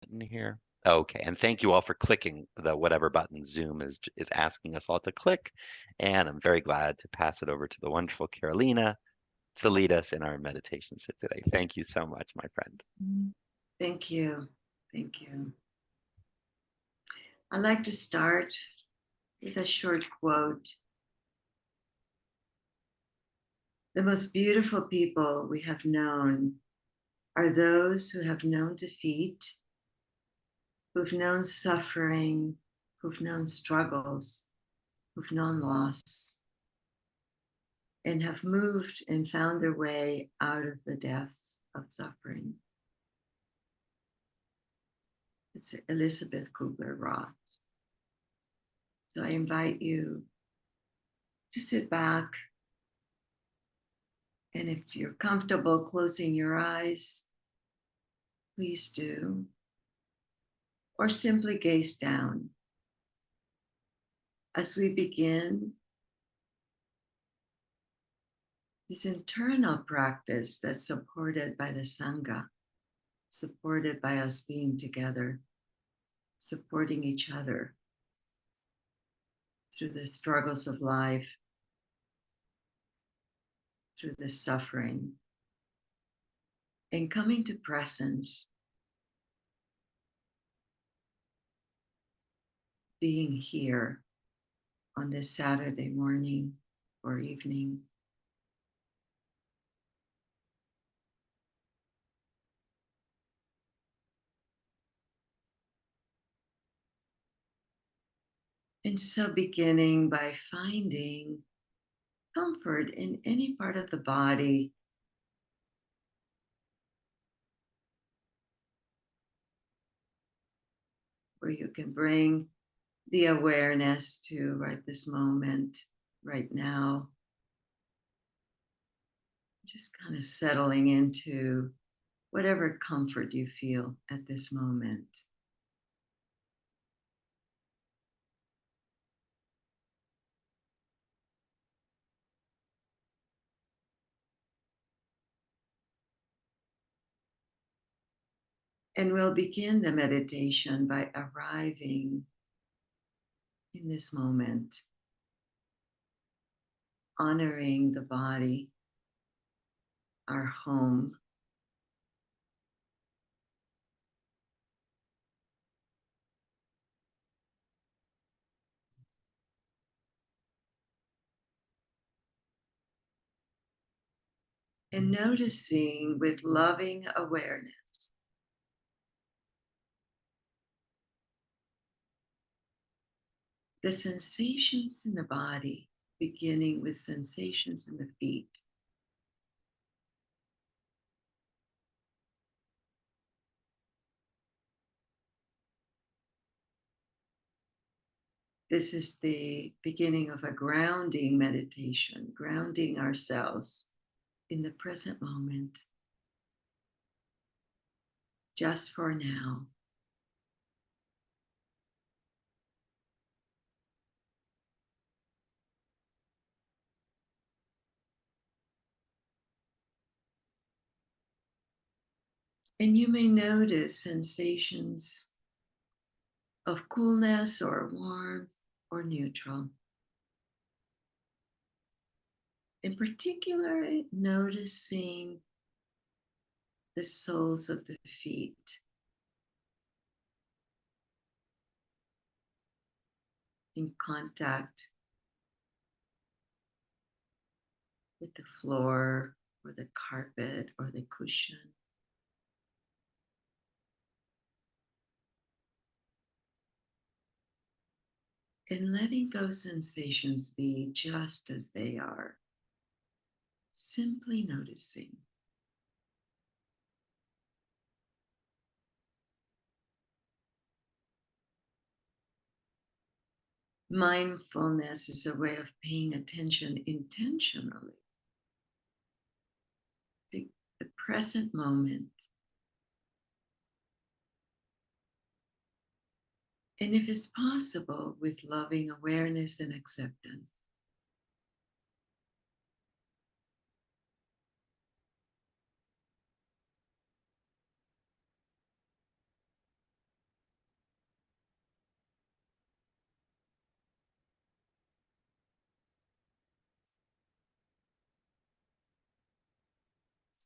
button here. Okay, and thank you all for clicking the whatever button Zoom is asking us all to click. And I'm very glad to pass it over to the wonderful Carolina to lead us in our meditation sit today. Thank you so much, my friend. Thank you. Thank you. I'd like to start with a short quote. The most beautiful people we have known are those who have known defeat, who've known suffering, who've known struggles, who've known loss, and have moved and found their way out of the depths of suffering. It's Elizabeth Kubler-Ross. So I invite you to sit back, and if you're comfortable closing your eyes, please do, or simply gaze down. As we begin this internal practice that's supported by the Sangha, supported by us being together, supporting each other through the struggles of life, through the suffering, and coming to presence, being here on this Saturday morning or evening. And so beginning by finding comfort in any part of the body, where you can bring the awareness to right this moment, right now. Just kind of settling into whatever comfort you feel at this moment. And we'll begin the meditation by arriving in this moment, honoring the body, our home, and noticing with loving awareness the sensations in the body, beginning with sensations in the feet. This is the beginning of a grounding meditation, grounding ourselves in the present moment, just for now. And you may notice sensations of coolness or warmth or neutral. In particular, noticing the soles of the feet in contact with the floor or the carpet or the cushion. And letting those sensations be just as they are, simply noticing. Mindfulness is a way of paying attention intentionally to the present moment. And if it's possible, with loving awareness and acceptance.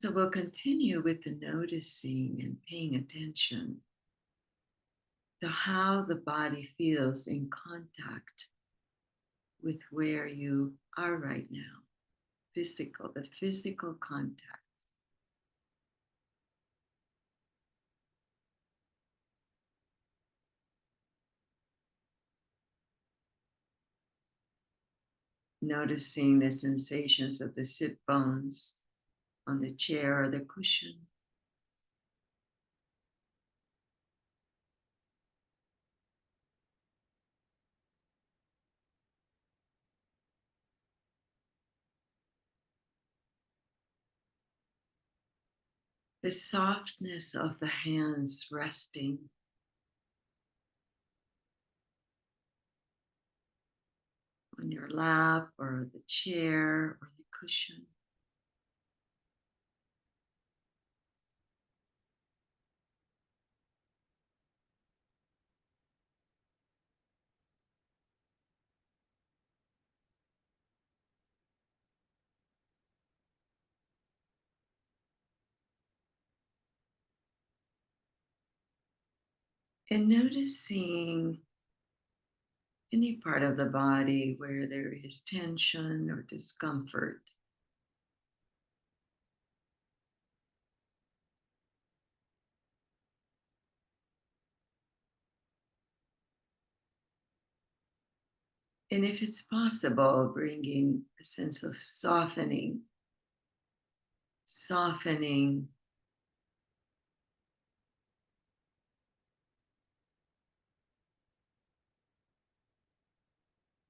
So we'll continue with the noticing and paying attention to how the body feels in contact with where you are right now. The physical contact. Noticing the sensations of the sit bones on the chair or the cushion. The softness of the hands resting on your lap or the chair or the cushion. And noticing any part of the body where there is tension or discomfort. And if it's possible, bringing a sense of softening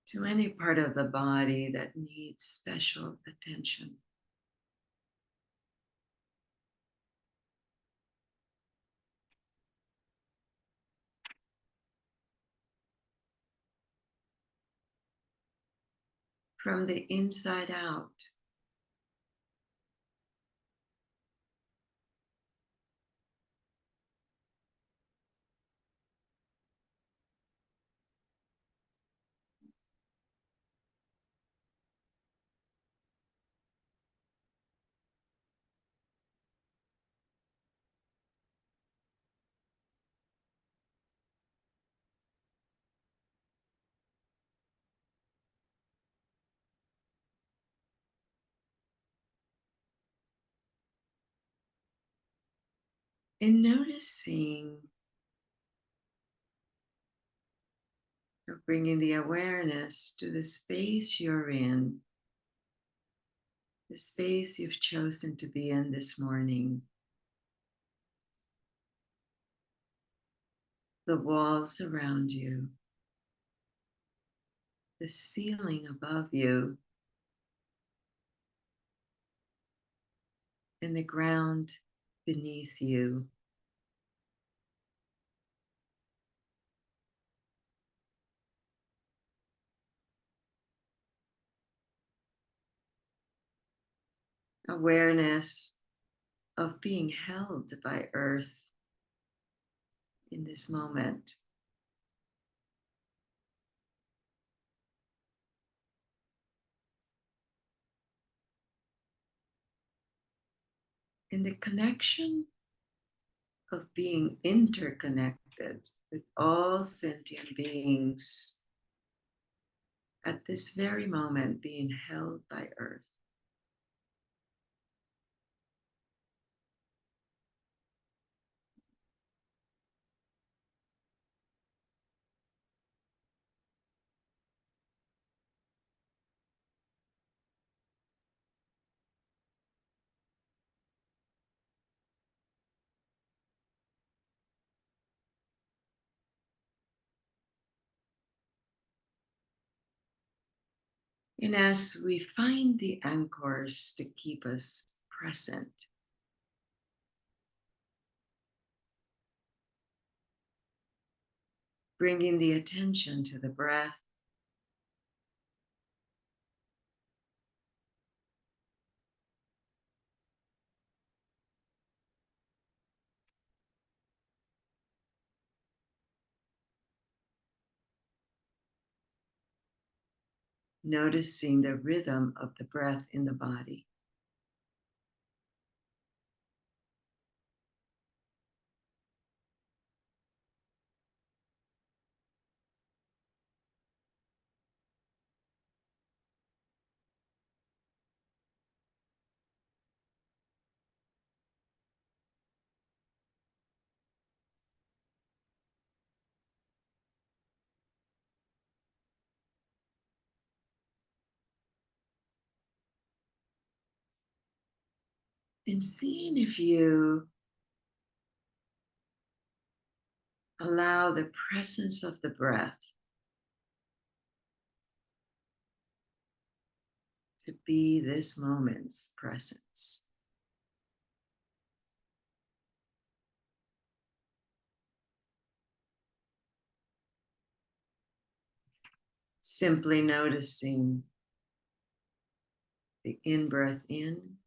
to any part of the body that needs special attention. From the inside out. And noticing or bringing the awareness to the space you're in, the space you've chosen to be in this morning, the walls around you, the ceiling above you, and the ground beneath you. Awareness of being held by earth in this moment. And the connection of being interconnected with all sentient beings at this very moment being held by earth. And as we find the anchors to keep us present, bringing the attention to the breath, noticing the rhythm of the breath in the body. And seeing if you allow the presence of the breath to be this moment's presence. Simply noticing the in-breath in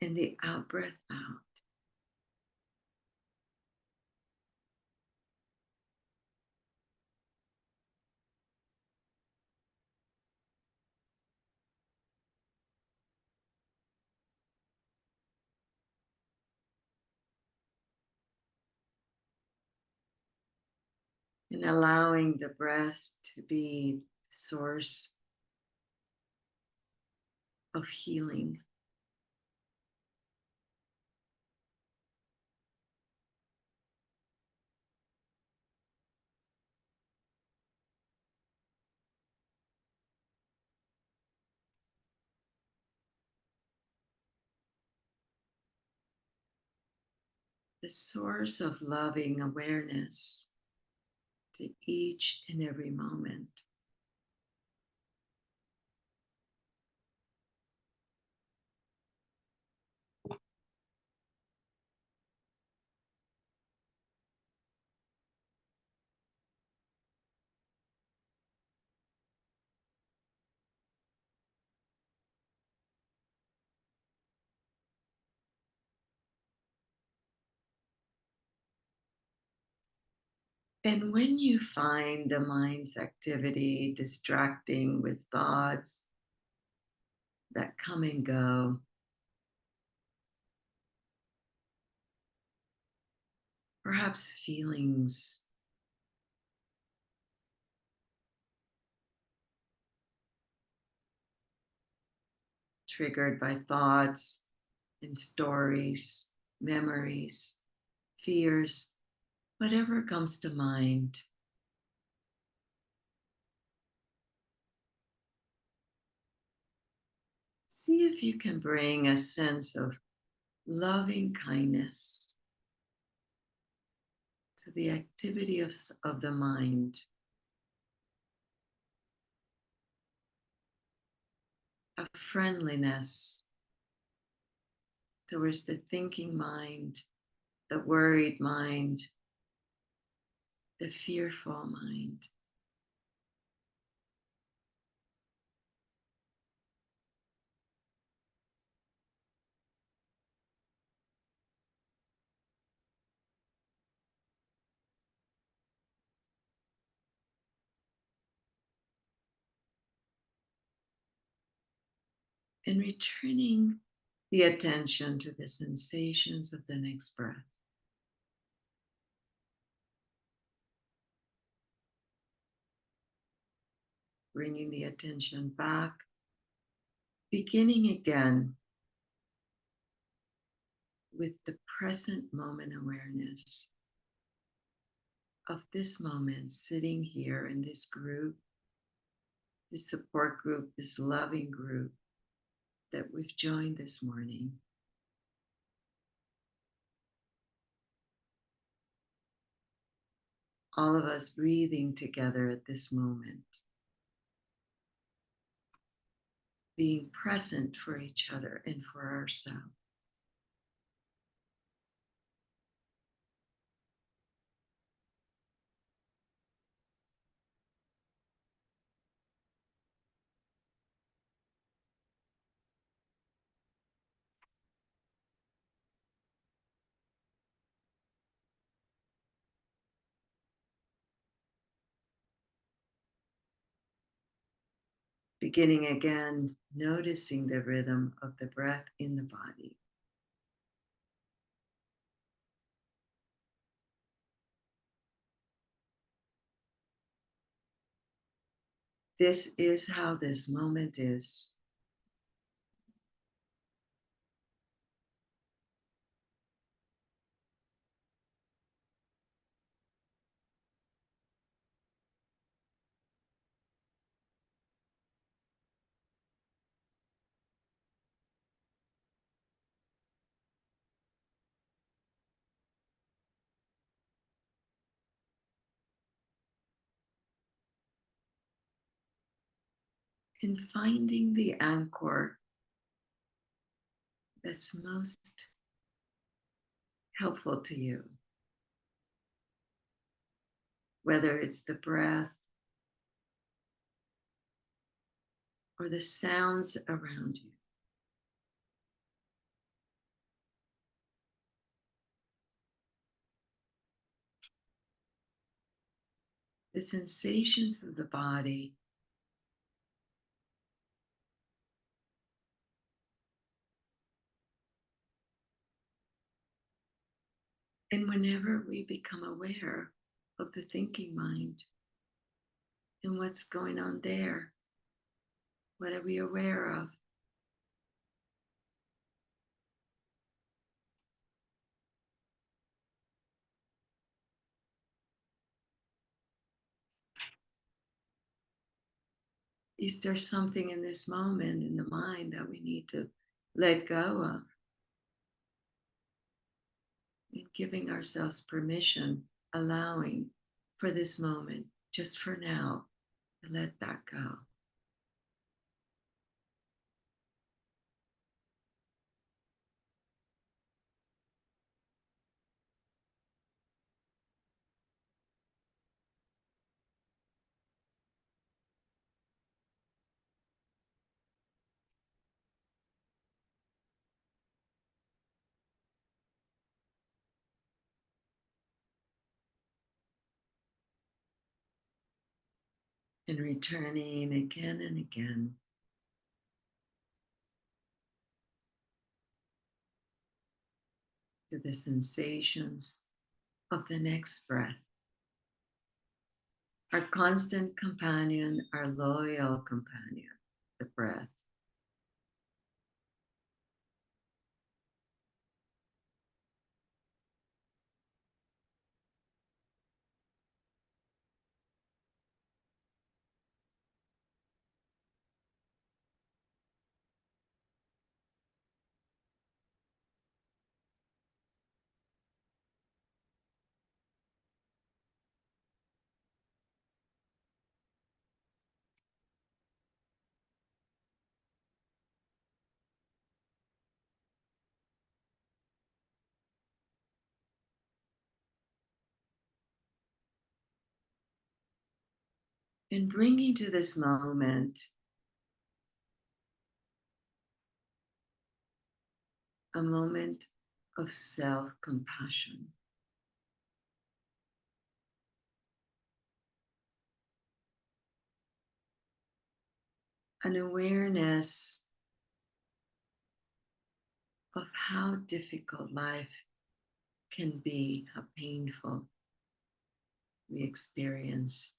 and the out-breath out. And allowing the breath to be the source of healing. The source of loving awareness to each and every moment. And when you find the mind's activity distracting with thoughts that come and go, perhaps feelings, triggered by thoughts and stories, memories, fears, whatever comes to mind, see if you can bring a sense of loving kindness to the activity of the mind, a friendliness towards the thinking mind, the worried mind, the fearful mind. And returning the attention to the sensations of the next breath. Bringing the attention back, beginning again with the present moment awareness of this moment, sitting here in this group, this support group, this loving group that we've joined this morning. All of us breathing together at this moment, being present for each other and for ourselves. Beginning again, noticing the rhythm of the breath in the body. This is how this moment is. in finding the anchor that's most helpful to you, whether it's the breath or the sounds around you. The sensations of the body, and whenever we become aware of the thinking mind and what's going on there, what are we aware of? Is there something in this moment in the mind that we need to let go of? And giving ourselves permission, allowing for this moment, just for now, to let that go. And returning again and again to the sensations of the next breath. Our constant companion, our loyal companion, the breath. And bringing to this moment a moment of self-compassion. An awareness of how difficult life can be, how painful we experience.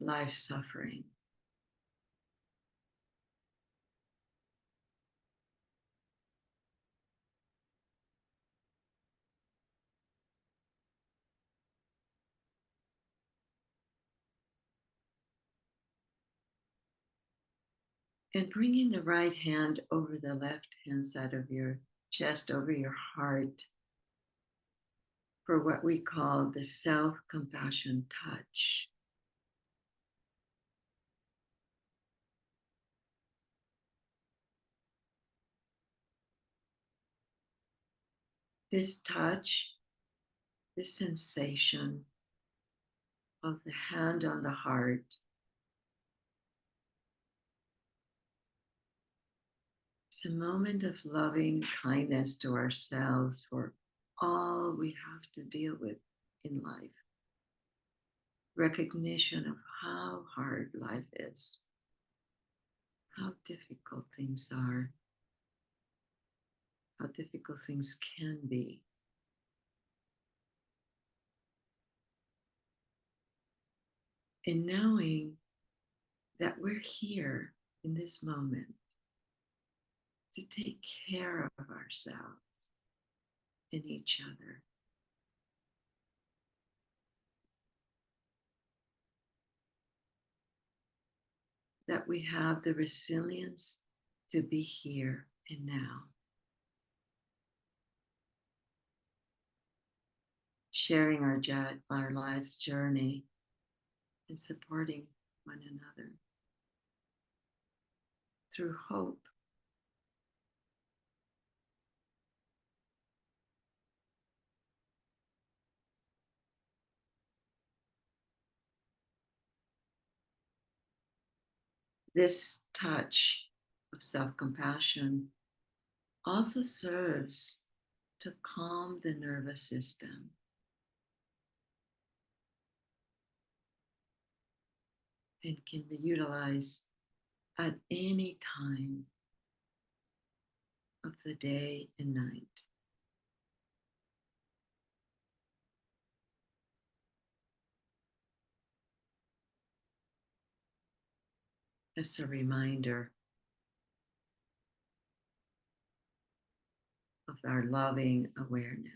Life suffering. And bringing the right hand over the left hand side of your chest, over your heart, for what we call the self-compassion touch. This touch, this sensation of the hand on the heart, it's a moment of loving kindness to ourselves for all we have to deal with in life. Recognition of how hard life is, how difficult things are, how difficult things can be. And knowing that we're here in this moment to take care of ourselves and each other. That we have the resilience to be here and now. sharing our life's journey and supporting one another through hope. This touch of self-compassion also serves to calm the nervous system and can be utilized at any time of the day and night. As a reminder of our loving awareness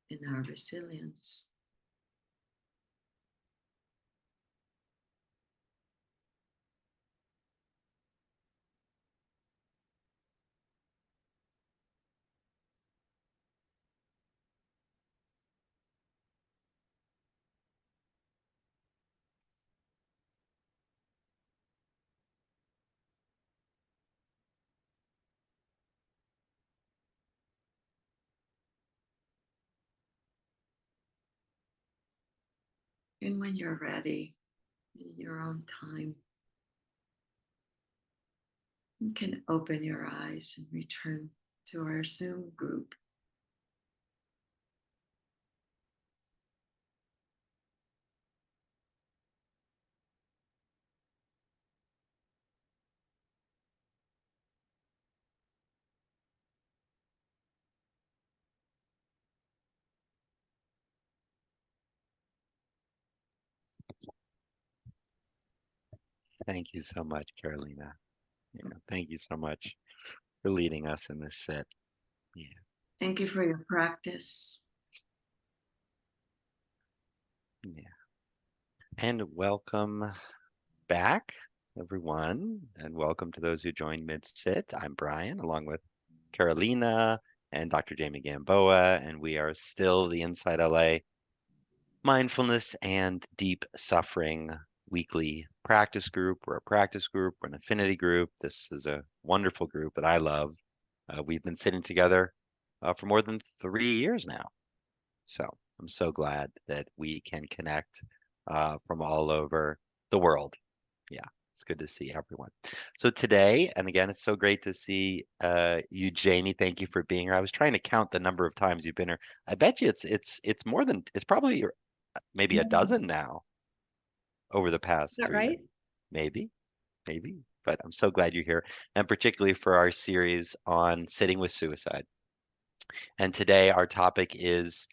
and our resilience. And when you're ready, in your own time, you can open your eyes and return to our Zoom group. Thank you so much, Carolina. Thank you so much for leading us in this sit. Yeah. Thank you for your practice. Yeah. And welcome back, everyone, and welcome to those who joined mid-sit. I'm Brian, along with Carolina and Dr. Jamie Gamboa, and we are still the InsightLA Mindfulness and Deep Suffering weekly practice group. We're a practice group, we're an affinity group. This is a wonderful group that I love. We've been sitting together for more than 3 years now. So I'm so glad that we can connect from all over the world. Yeah, it's good to see everyone. So today, and again, it's so great to see you, Jamie. Thank you for being here. I was trying to count the number of times you've been here. I bet you it's more than it's probably maybe a Is dozen now over the past that 3 years. right? Maybe, maybe. But I'm so glad you're here, and particularly for our series on sitting with suicide. And today our topic is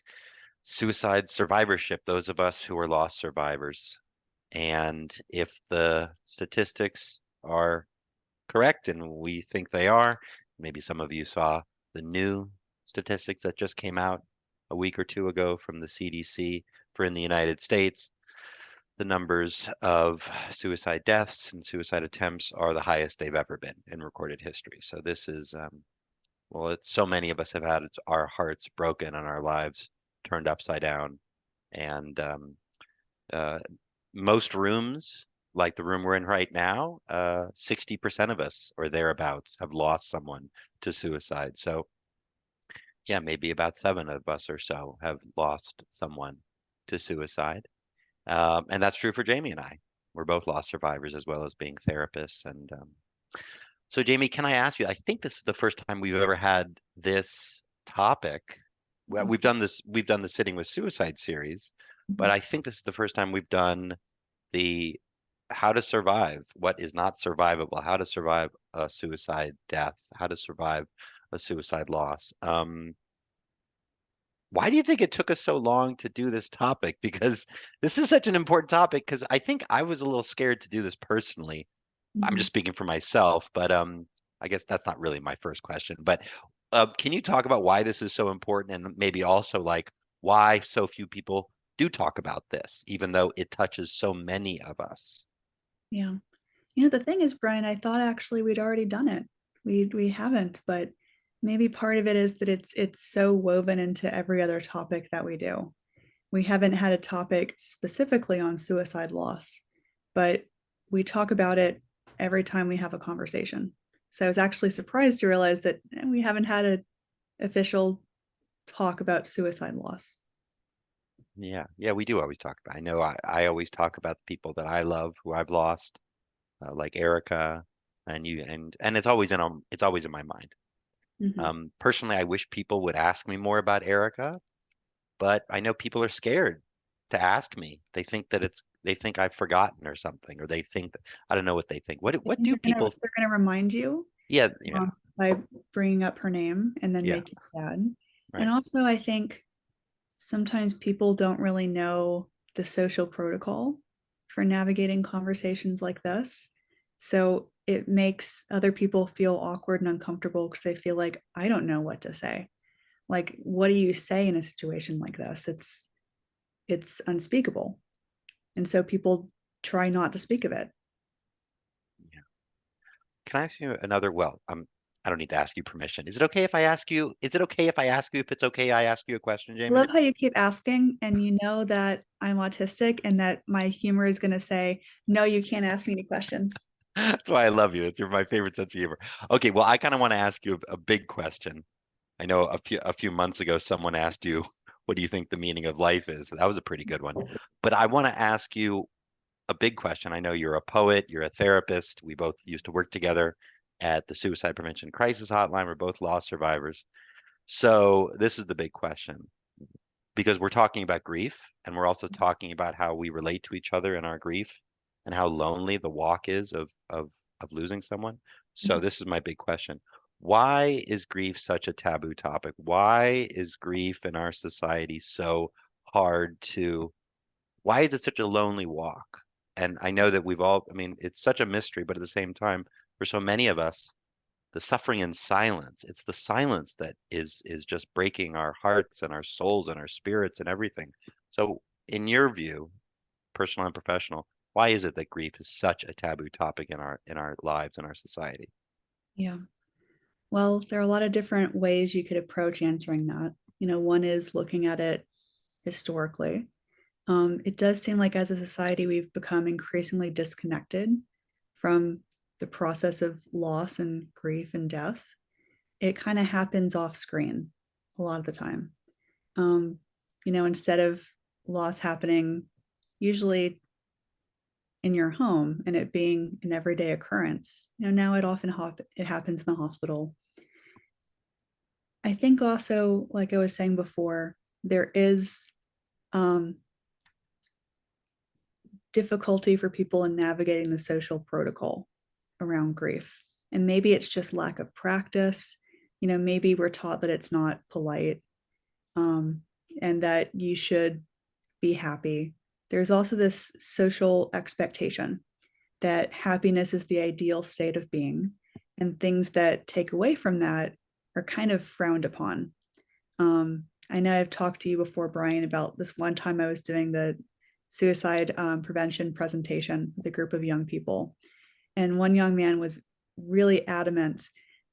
suicide survivorship, those of us who are lost survivors. And if the statistics are correct, and we think they are, maybe some of you saw the new statistics that just came out a week or two ago from the CDC for in the United States, the numbers of suicide deaths and suicide attempts are the highest they've ever been in recorded history. So this is, well, it's so many of us have had our hearts broken and our lives turned upside down. And uh, most rooms, like the room we're in right now, 60% of us or thereabouts have lost someone to suicide. So yeah, maybe about 7 of us or so have lost someone to suicide. And that's true for Jamie and I. We're both lost survivors as well as being therapists. And so, Jamie, can I ask you? I think this is the first time we've ever had this topic. Well, we've done the Sitting with Suicide series, but I think this is the first time we've done the how to survive, what is not survivable, how to survive a suicide death, how to survive a suicide loss. Why do you think it took us so long to do this topic? Because this is such an important topic, because I think I was a little scared to do this personally. I'm just speaking for myself, but I guess that's not really my first question. But can you talk about why this is so important, and maybe also like why so few people do talk about this, even though it touches so many of us? Yeah. You know, the thing is, Brian, I thought actually we'd already done it. We haven't, but maybe part of it is that it's so woven into every other topic that we do. We haven't had a topic specifically on suicide loss, but we talk about it every time we have a conversation. So I was actually surprised to realize that we haven't had an official talk about suicide loss. Yeah, yeah, we do always talk about. I know I always talk about the people that I love who I've lost, like Erica, and you, and it's always in my mind. Mhm. Personally, I wish people would ask me more about Erica, but I know people are scared to ask me. They think I've forgotten or something, or they think that, I don't know what they think. I What think do people? they're gonna remind you Yeah, yeah, by bringing up her name and then yeah, make you sad. And right. also, I think sometimes people don't really know the social protocol for navigating conversations like this. So it makes other people feel awkward and uncomfortable because they feel like, I don't know what to say. Like, what do you say in a situation like this? It's unspeakable. And so people try not to speak of it. Yeah. Can I ask you another? Well, I don't need to ask you permission. Is it okay if I ask you? Is it okay if I ask you if it's okay I ask you a question, I Jamie? love how you keep asking, and you know that I'm autistic and that my humor is going to say, no, you can't ask me any questions. That's why I love you. That's my favorite sense of humor. Okay, well, I kind of want to ask you a big question. I know a few months ago someone asked you, what do you think the meaning of life is? That was a pretty good one. But I want to ask you a big question. I know you're a poet, you're a therapist. We both used to work together at the Suicide Prevention Crisis Hotline. We're both loss survivors. So this is the big question because we're talking about grief and we're also talking about how we relate to each other in our grief and how lonely the walk is of losing someone. So this is my big question. Why is grief such a taboo topic? Why is grief in our society so hard to, why is it such a lonely walk? And I know that we've all, I mean, it's such a mystery, but at the same time, for so many of us, the suffering in silence. It's the silence that is just breaking our hearts and our souls and our spirits and everything. So, in your view, personal and professional, why is it that grief is such a taboo topic in our lives and our society? Yeah. Well, there are a lot of different ways you could approach answering that. One is looking at it historically. It does seem like as a society, we've become increasingly disconnected from the process of loss and grief and death. It kind of happens off screen a lot of the time. Um, instead of loss happening usually in your home and it being an everyday occurrence, now it happens in the hospital. I think also, like I was saying before, there is um, difficulty for people in navigating the social protocol around grief. And maybe it's just lack of practice. Maybe we're taught that it's not polite, um, and that you should be happy. There's also this social expectation that happiness is the ideal state of being, and things that take away from that are kind of frowned upon. I know I've talked to you before, Brian, about this one time I was doing the suicide prevention presentation with a group of young people. And one young man was really adamant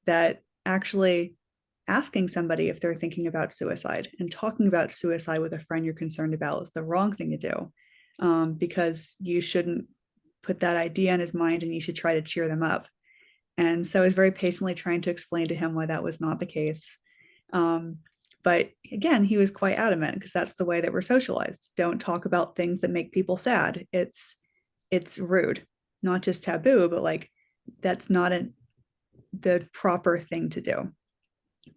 that actually asking somebody if they're thinking about suicide and talking about suicide with a friend you're concerned about is the wrong thing to do, because you shouldn't put that idea in his mind and you should try to cheer them up. And so I was very patiently trying to explain to him why that was not the case. Um, but again, he was quite adamant because that's the way that we're socialized. Don't talk about things that make people sad. It's rude, not just taboo, but like that's not the proper thing to do.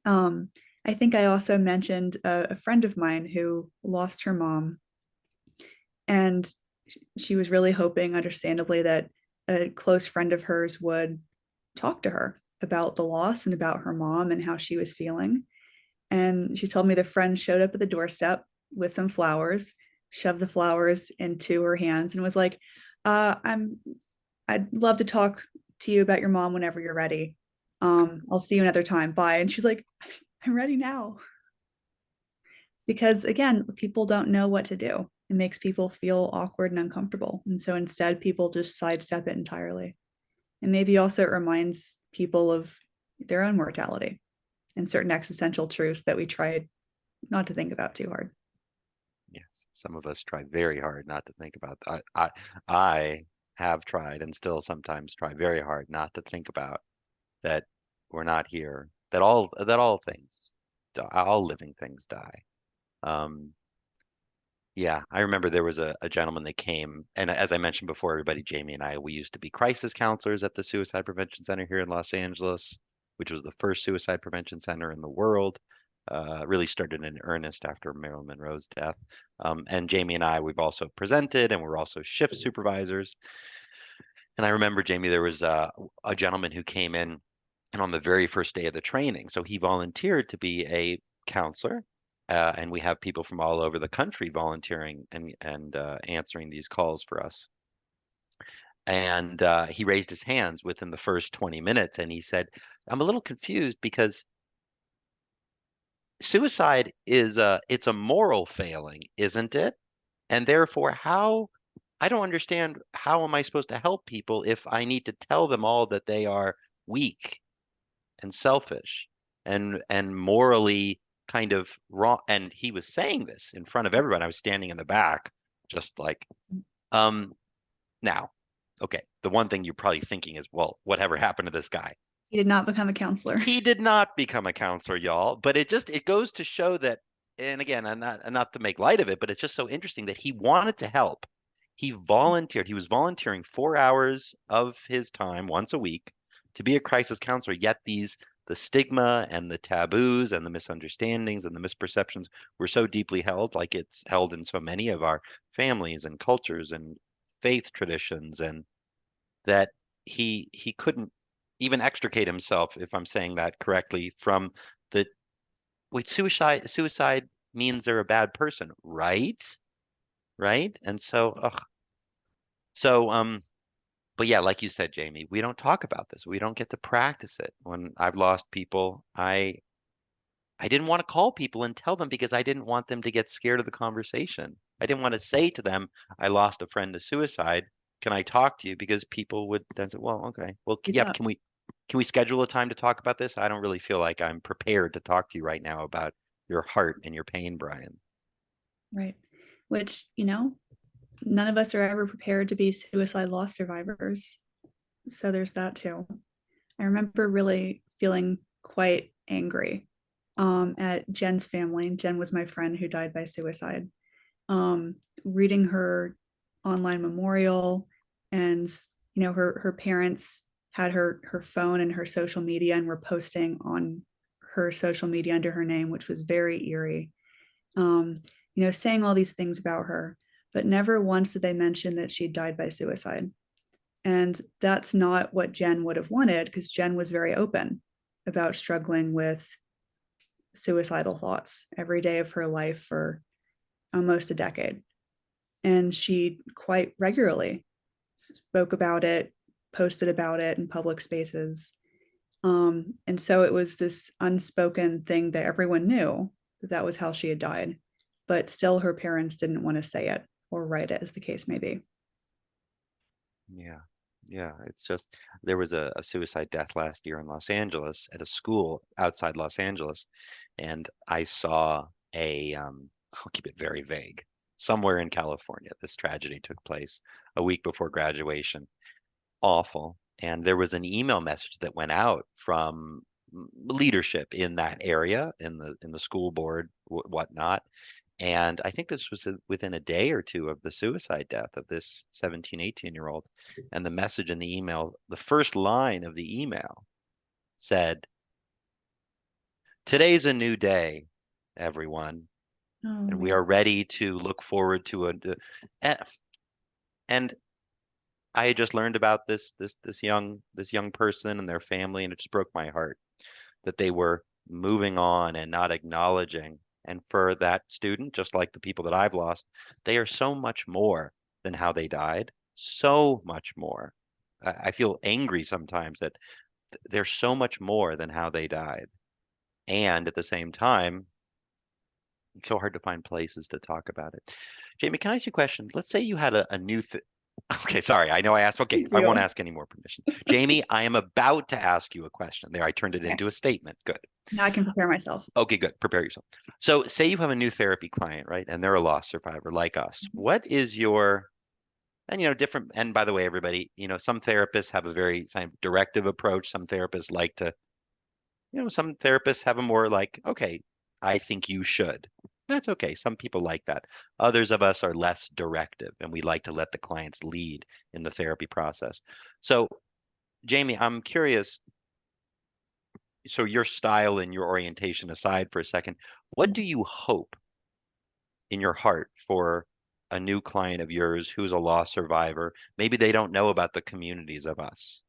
Um, I think I also mentioned a friend of mine who lost her mom, and she was really hoping, understandably, that a close friend of hers would talk to her about the loss and about her mom and how she was feeling. And she told me the friend showed up at the doorstep with some flowers, shoved the flowers into her hands, and was like, I'd love to talk to you about your mom whenever you're ready. I'll see you another time. Bye." And she's like, I'm ready now. Because again, people don't know what to do. It makes people feel awkward and uncomfortable. And so instead, people just sidestep it entirely. And maybe also it reminds people of their own mortality. and certain existential truths that we try not to think about too hard. Yes, some of us try very hard not to think about that. I have tried and still sometimes try very hard not to think about that we're not here, that all things, all living things die. Um, yeah, I remember there was a gentleman that came, and as I mentioned before, everybody, Jamie and I, we used to be crisis counselors at the Suicide Prevention Center here in Los Angeles, which was the first suicide prevention center in the world. Really started in earnest after Marilyn Monroe's death. And Jamie and I, we've also presented, and we're also shift supervisors. And I remember, Jamie, there was a gentleman who came in, and on the very first day of the training, so he volunteered to be a counselor. And we have people from all over the country volunteering and answering these calls for us. And he raised his hands within the first 20 minutes, and he said, "I'm a little confused because suicide is it's a moral failing, isn't it? And therefore, how I don't understand how am I supposed to help people if I need to tell them all that they are weak and selfish and morally kind of wrong." And he was saying this in front of everyone. I was standing in the back, just like, um, now, okay, the one thing you're probably thinking is, well, whatever happened to this guy? He did not become a counselor. He did not become a counselor, y'all. But it goes to show that, and again, I'm not to make light of it, but it's just so interesting that he wanted to help. He volunteered. He was volunteering 4 hours of his time once a week to be a crisis counselor. Yet the stigma and the taboos and the misunderstandings and the misperceptions were so deeply held, like it's held in so many of our families and cultures and faith traditions, and that he couldn't even extricate himself, if I'm saying that correctly, from the wait, suicide means they're a bad person, right? Right? And so, ugh. So, but yeah, like you said, Jamie, we don't talk about this. We don't get to practice it. When I've lost people, I didn't want to call people and tell them because I didn't want them to get scared of the conversation. I didn't want to say to them, "I lost a friend to suicide. Can I talk to you?" Because people would then say, "Well, okay. Well, He's yeah, up. can we schedule a time to talk about this? I don't really feel like I'm prepared to talk to you right now about your heart and your pain, Brian." Right. Which, none of us are ever prepared to be suicide loss survivors. So there's that too. I remember really feeling quite angry at Jen's family. Jen was my friend who died by suicide. Reading her online memorial, and her parents had her phone and her social media and were posting on her social media under her name, which was very eerie. Saying all these things about her, but never once did they mention that she died by suicide. And that's not what Jen would have wanted, because Jen was very open about struggling with suicidal thoughts every day of her life for almost a decade. And she quite regularly spoke about it, posted about it in public spaces. And so it was this unspoken thing that everyone knew that that was how she had died, but still her parents didn't want to say it or write it, as the case may be. Yeah. Yeah. It's just there was a suicide death last year in Los Angeles at a school outside Los Angeles, and I saw I'll keep it very vague. Somewhere in California, this tragedy took place a week before graduation. Awful. And there was an email message that went out from leadership in that area, in the school board, whatnot. And I think this was within a day or two of the suicide death of this 17, 18-year-old. And the message in the email, the first line of the email said, "Today's a new day, everyone, Oh and we man. are ready to look forward to a." And I had just learned about this young person and their family, and it just broke my heart that they were moving on and not acknowledging. And for that student, just like the people that I've lost, they are so much more than how they died. So much more. I feel angry sometimes that they're so much more than how they died. And at the same time, it's so hard to find places to talk about it. Jamie, can I ask you a question? Let's say you had a new Okay, sorry. I know I asked. Okay, Thank I won't you. ask any more permission. Jamie, I am about to ask you a question. There, I turned it Okay. into a statement. Good. Now I can prepare myself. Okay, good. Prepare yourself. So say you have a new therapy client, right? And they're a loss survivor like us. What is your, and different, and by the way, everybody, some therapists have a very kind of directive approach. Some therapists like to, some therapists have a more like, okay, I think you should. That's okay. Some people like that. Others of us are less directive and we like to let the clients lead in the therapy process. So, Jamie, I'm curious. So, your style and your orientation aside for a second, what do you hope in your heart for a new client of yours who's a loss survivor? Maybe they don't know about the communities of us.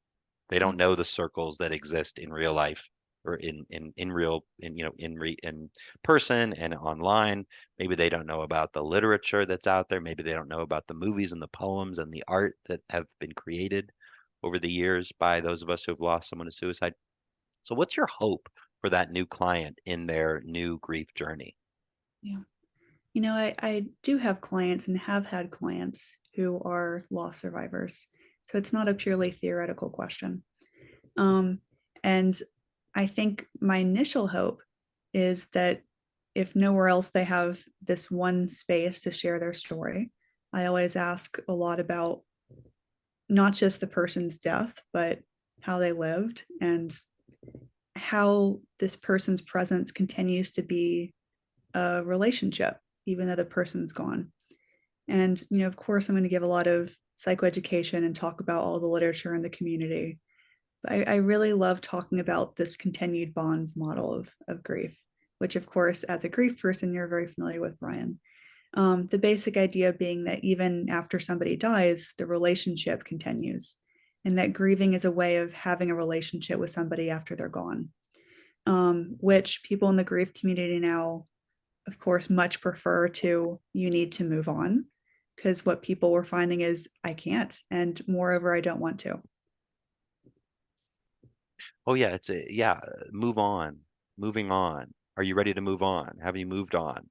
They don't know the circles that exist in real life or in real in person and online. Maybe they don't know about the literature that's out there. Maybe they don't know about the movies and the poems and the art that have been created over the years by those of us who have lost someone to suicide. So what's your hope for that new client in their new grief journey? Yeah. I do have clients and have had clients who are loss survivors. So it's not a purely theoretical question. And I think my initial hope is that if nowhere else they have this one space to share their story, I always ask a lot about not just the person's death, but how they lived and how this person's presence continues to be a relationship, even though the person's gone. And, of course, I'm going to give a lot of psychoeducation and talk about all the literature in the community. But I really love talking about this continued bonds model of grief, which, of course, as a grief person, you're very familiar with, Brian. The basic idea being that even after somebody dies, the relationship continues, and that grieving is a way of having a relationship with somebody after they're gone, which people in the grief community now, of course, much prefer to you need to move on, because what people were finding is I can't, and moreover, I don't want to. Oh yeah, move on, moving on. Are you ready to move on? Have you moved on?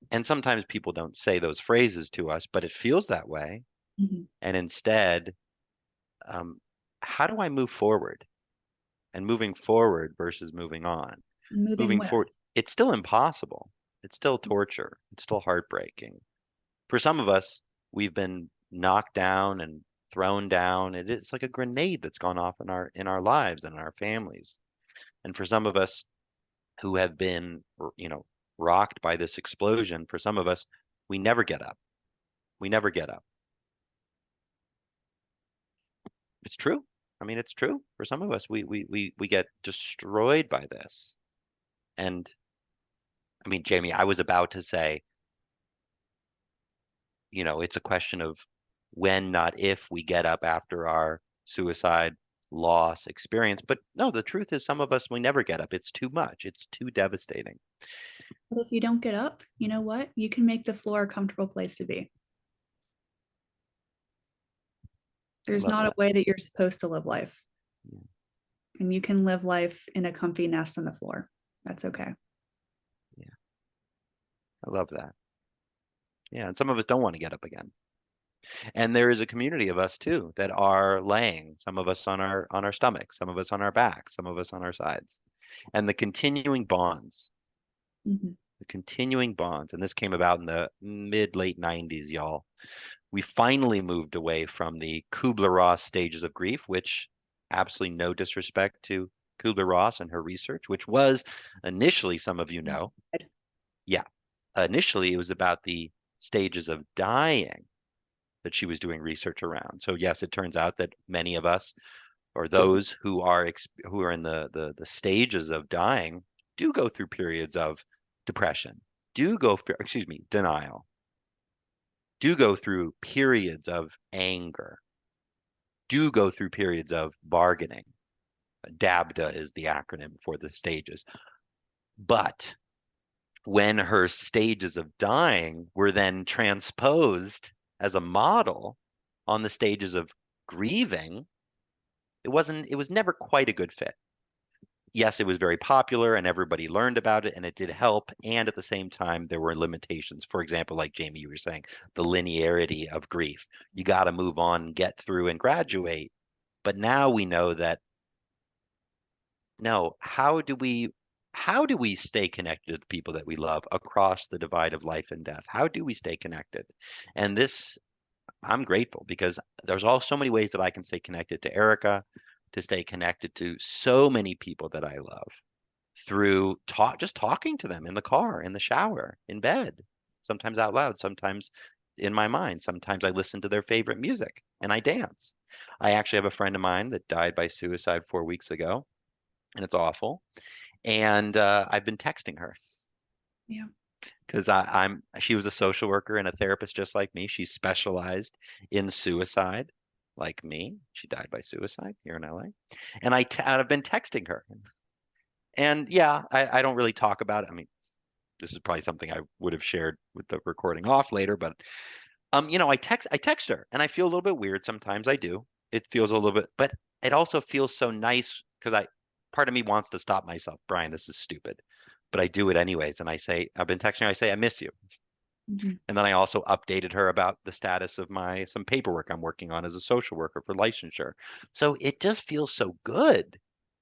And sometimes people don't say those phrases to us, but it feels that way. Mhm. And instead, um, how do I move forward? And moving forward versus moving on. Moving Moving with. forward, it's still impossible. It's still torture. It's still heartbreaking. For some of us, we've been knocked down and thrown down. It's like a grenade that's gone off in our lives and in our families. And for some of us who have been, rocked by this explosion, for some of us, we never get up. We never get up. It's true. I mean, it's true. For some of us, we get destroyed by this. And I mean, Jamie, I was about to say, it's a question of when, not if, we get up after our suicide loss experience. But no, the truth is some of us, we never get up. It's too much. It's too devastating. But if you don't get up, you know what? You can make the floor a comfortable place to be. I There's love not a that. way that you're supposed to live life. Yeah. And you can live life in a comfy nest on the floor. That's okay. Yeah. I love that. Yeah. And some of us don't want to get up again. And there is a community of us too that are laying, some of us on our stomachs, some of us on our backs, some of us on our sides. And Mm-hmm. the continuing bonds, and this came about in the mid late 90s, y'all. We finally moved away from the Kubler-Ross stages of grief, which absolutely no disrespect to Kubler-Ross and her research, which was initially, some of you know, yeah, initially it was about the stages of dying that she was doing research around. So yes, it turns out that many of us, or those who are in the stages of dying, do go through periods of depression, denial, do go through periods of anger, do go through periods of bargaining. DABDA is the acronym for the stages. But when her stages of dying were then transposed as a model on the stages of grieving, it was never quite a good fit. Yes, it was very popular and everybody learned about it and it did help. And at the same time, there were limitations. For example, like Jamie, you were saying, the linearity of grief. You got to move on, get through, and graduate. But now we know that no, how do we stay connected to the people that we love across the divide of life and death? How do we stay connected? And this, I'm grateful because there's all so many ways that I can stay connected to Erica, to stay connected to so many people that I love through just talking to them in the car, in the shower, in bed, sometimes out loud, sometimes in my mind. Sometimes I listen to their favorite music and I dance. I actually have a friend of mine that died by suicide 4 weeks ago, and it's awful. And I've been texting her Yeah. because she was a social worker and a therapist just like me. She specialized in suicide, like me. She died by suicide here in LA, and I've been texting her. And yeah, I don't really talk about it. I mean, this is probably something I would have shared with the recording off later, but I text her and I feel a little bit weird sometimes. I do. It feels a little bit, but it also feels so nice because part of me wants to stop myself. Brian, this is stupid, but I do it anyways. And I've been texting her. I say, I miss you. Mhm. And then I also updated her about the status of some paperwork I'm working on as a social worker for licensure. So it just feels so good.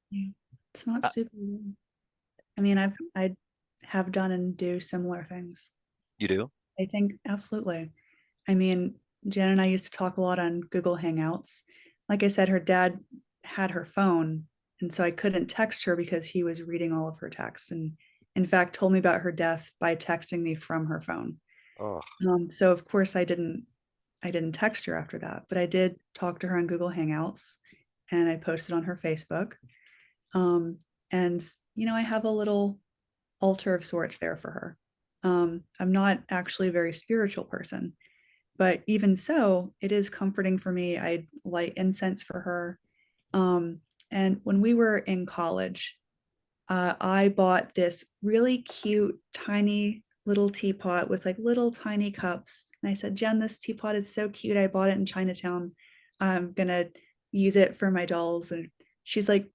Yeah. It's not Uh, super. I mean, I have done and do similar things. you do? I think absolutely. I mean, Jen and I used to talk a lot on Google Hangouts. Like I said, her dad had her phone, and so I couldn't text her because he was reading all of her texts, and in fact told me about her death by texting me from her phone. Oh, So of course I didn't text her after that, but I did talk to her on Google Hangouts, and I posted on her Facebook. Um, and I have a little altar of sorts there for her. I'm not actually a very spiritual person, but even so, it is comforting for me. I light incense for her. And when we were in college, I bought this really cute, tiny little teapot with like little tiny cups. And I said, Jen, this teapot is so cute. I bought it in Chinatown. I'm going to use it for my dolls. And she's like,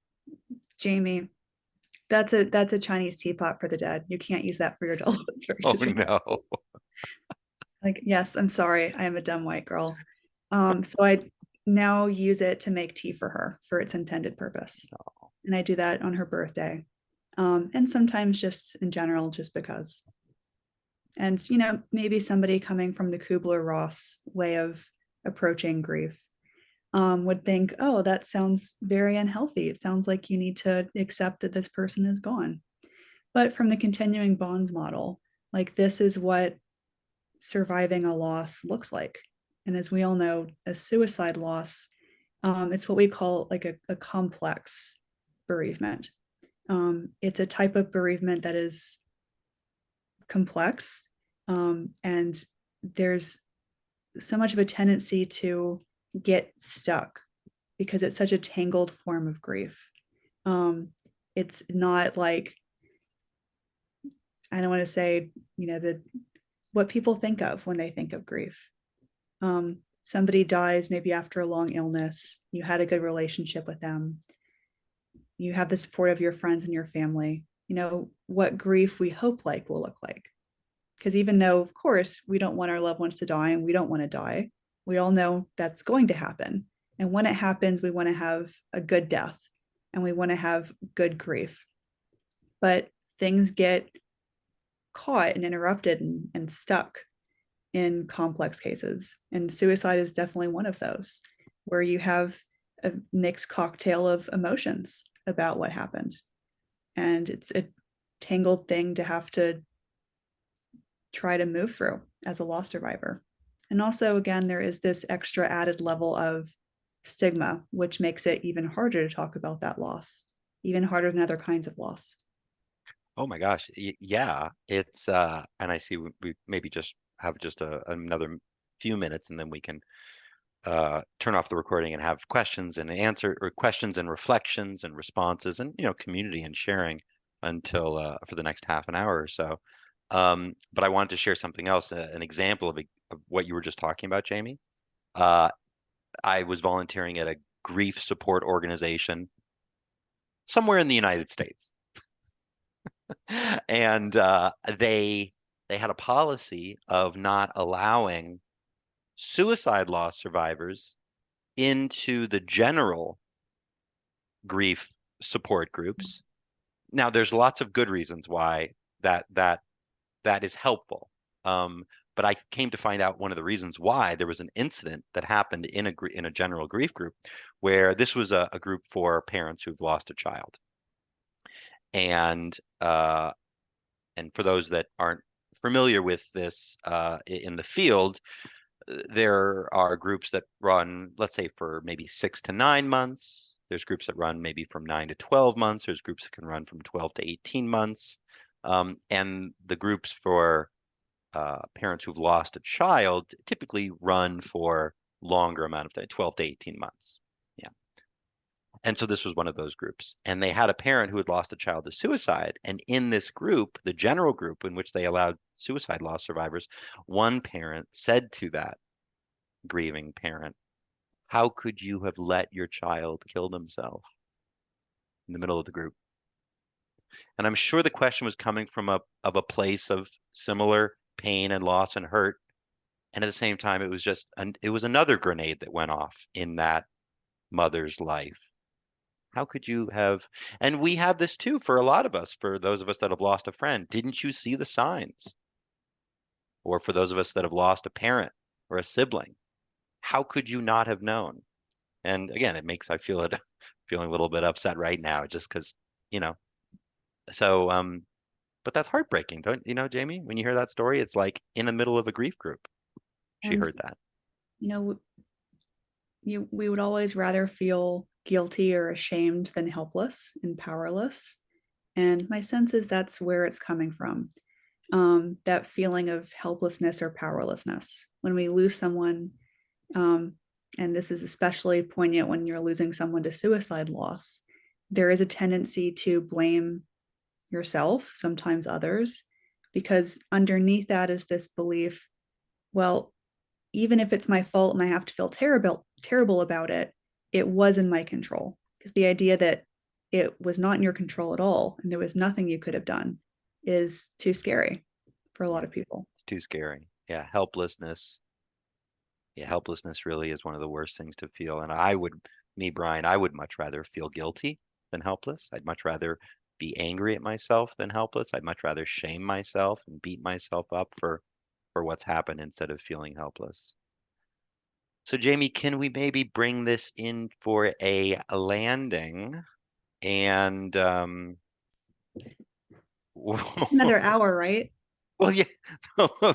Jamie, that's a Chinese teapot for the dead. You can't use that for your dolls. It's very oh disrespectful. no. Like, yes, I'm sorry. I am a dumb white girl. So I now use it to make tea for her for its intended purpose. And I do that on her birthday. And sometimes just in general, just because. And, maybe somebody coming from the Kubler-Ross way of approaching grief would think, oh, that sounds very unhealthy. It sounds like you need to accept that this person is gone. But from the continuing bonds model, like this is what surviving a loss looks like. And as we all know, a suicide loss, it's what we call like a complex bereavement. It's a type of bereavement that is complex, and there's so much of a tendency to get stuck because it's such a tangled form of grief. It's not like, I don't want to say, what people think of when they think of grief. Somebody dies maybe after a long illness. You had a good relationship with them. You have the support of your friends and your family. What grief we hope like will look like. Because even though, of course, we don't want our loved ones to die and we don't want to die, we all know that's going to happen. And when it happens, we want to have a good death and we want to have good grief. But things get caught and interrupted and stuck in complex cases. And suicide is definitely one of those where you have a mixed cocktail of emotions about what happened. And it's a tangled thing to have to try to move through as a loss survivor. And also, again, there is this extra added level of stigma, which makes it even harder to talk about that loss, even harder than other kinds of loss. Oh my gosh. Yeah, it's and I see we maybe just have another few minutes and then we can turn off the recording and have questions and reflections and responses and community and sharing until for the next half an hour or so. But I wanted to share something else, an example of what you were just talking about, Jamie. Uh, I was volunteering at a grief support organization somewhere in the United States. And they had a policy of not allowing suicide loss survivors into the general grief support groups. Now, there's lots of good reasons why that is helpful. But I came to find out one of the reasons why there was an incident that happened in a general grief group, where this was a group for parents who've lost a child. And for those that aren't familiar with this in the field, there are groups that run, let's say, for maybe 6 to 9 months. There's groups that run maybe from 9 to 12 months. There's groups that can run from 12 to 18 months. And the groups for parents who've lost a child typically run for longer amount of time, 12 to 18 months. Yeah. And so this was one of those groups. And they had a parent who had lost a child to suicide. And in this group, the general group in which they allowed suicide loss survivors, one parent said to that grieving parent, "How could you have let your child kill themselves?" In the middle of the group. And I'm sure the question was coming from a place of similar pain and loss and hurt. And at the same time, it was another grenade that went off in that mother's life. How could you have? And we have this too for a lot of us, for those of us that have lost a friend. Didn't you see the signs? Or for those of us that have lost a parent or a sibling, how could you not have known? And again, I feel it feeling a little bit upset right now just because, you know, so but that's heartbreaking, don't you know, Jamie? When you hear that story, it's like in the middle of a grief group. She And, heard that. you know, we would always rather feel guilty or ashamed than helpless and powerless. And my sense is that's where it's coming from. That feeling of helplessness or powerlessness. When we lose someone, and this is especially poignant when you're losing someone to suicide loss, there is a tendency to blame yourself, sometimes others, because underneath that is this belief, well, even if it's my fault and I have to feel terrible about it, it was in my control. Because the idea that it was not in your control at all and there was nothing you could have done is too scary for a lot of people. It's too scary. Yeah, helplessness. Yeah, helplessness really is one of the worst things to feel. And Brian, I would much rather feel guilty than helpless. I'd much rather be angry at myself than helpless. I'd much rather shame myself and beat myself up for what's happened instead of feeling helpless. So Jamie, can we maybe bring this in for a landing? And Another hour, right? well, yeah,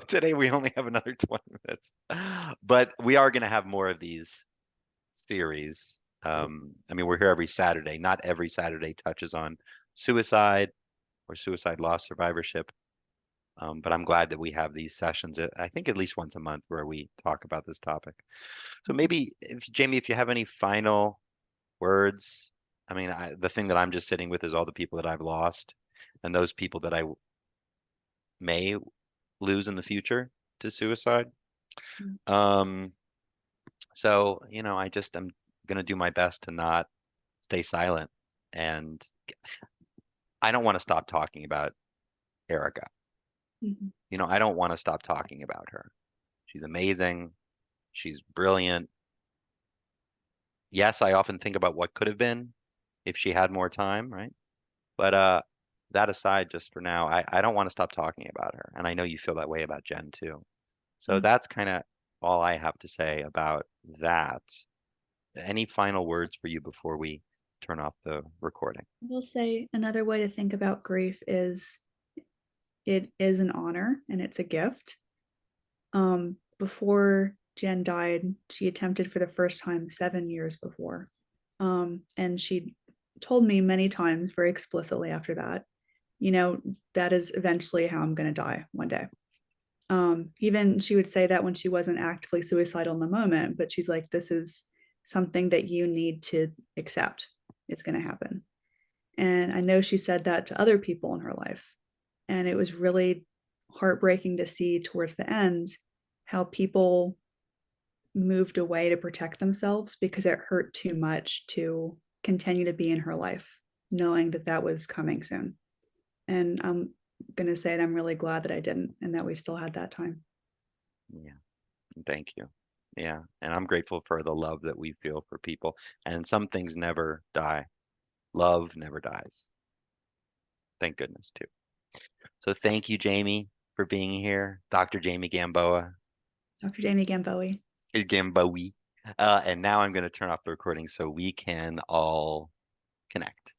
today we only have another 20 minutes, but we are going to have more of these series. I mean, we're here every Saturday. Not every Saturday touches on suicide or suicide loss survivorship, but I'm glad that we have these sessions. I think at least once a month where we talk about this topic. So maybe, Jamie, if you have any final words. I mean, the thing that I'm just sitting with is all the people that I've lost and those people that I may lose in the future to suicide. Um, so, I'm going to do my best to not stay silent. And I don't want to stop talking about Erica. Mhm. I don't want to stop talking about her. She's amazing. She's brilliant. Yes, I often think about what could have been if she had more time, right? But that aside, just for now, I don't want to stop talking about her. And I know you feel that way about Jen too. So Yeah. that's kind of all I have to say about that. Any final words for you before we turn off the recording? I will say another way to think about grief is it is an honor and it's a gift. Before Jen died, she attempted for the first time 7 years before. And she told me many times very explicitly after that, that is eventually how I'm going to die one day. Even she would say that when she wasn't actively suicidal in the moment, but she's like, this is something that you need to accept. It's going to happen. And I know she said that to other people in her life. And it was really heartbreaking to see towards the end how people moved away to protect themselves because it hurt too much to continue to be in her life, knowing that that was coming soon. And I'm going to say that I'm really glad that I didn't and that we still had that time. Yeah, thank you. Yeah, and I'm grateful for the love that we feel for people. And some things never die. Love never dies. Thank goodness, too. So thank you, Jamie, for being here. Dr. Jamie Gamboa. Dr. Jamie Gamboa. Gamboa. And now I'm going to turn off the recording so we can all connect.